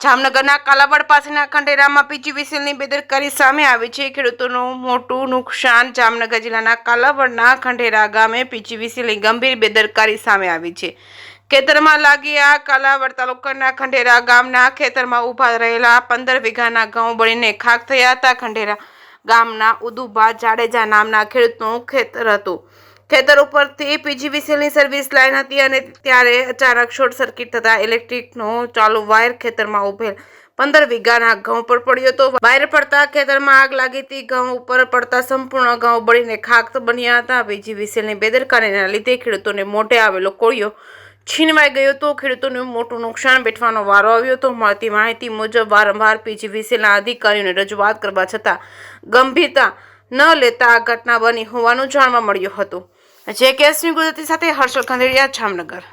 જામનગરના કાલાવડ પાસેના ખંડેરામાં પીજીવીસીએલની બેદરકારી સામે આવી છે। ખેડૂતોનું મોટું નુકસાન। જામનગર જિલ્લાના કાલાવડના ખંડેરા ગામે પીજીવીસીએલની ગંભીર બેદરકારી સામે આવી છે। ખેતરમાં લાગી આ કાલાવડ તાલુકાના ખંડેરા ગામના ખેતરમાં ઊભા રહેલા 15 વીઘાના ઘઉં બળીને ખાખ થયા હતા। ખંડેરા ગામના ઉદુભા જાડેજા નામના ખેડૂતનું ખેતર હતું। ખેતર ઉપરથી પીજીવીસીએલની સર્વિસ લાઇન હતી અને ત્યારે અચાનક શોર્ટ સર્કિટ થતાં ઇલેક્ટ્રિકનો ચાલુ વાયર ખેતરમાં ઉભેલ 15 વીઘાના ઘઉં પર પડ્યો હતો। વાયર પડતા ખેતરમાં આગ લાગી હતી। ઘઉં ઉપર પડતા સંપૂર્ણ ઘઉં બળીને ખાખ બન્યા હતા। પીજીવીસીએલની બેદરકારીના લીધે ખેડૂતોને મોઢે આવેલો કોળિયો છીનવાઈ ગયો હતો। ખેડૂતોને મોટું નુકસાન વેઠવાનો વારો આવ્યો હતો। મળતી માહિતી મુજબ વારંવાર પીજીવીસીએલના અધિકારીઓને રજૂઆત કરવા છતાં ગંભીરતા ન લેતા આ ઘટના બની હોવાનું જાણવા મળ્યું હતું। જે કેસની ગુજરાતી સાથે હર્ષલ ખંડેરિયા, જામનગર।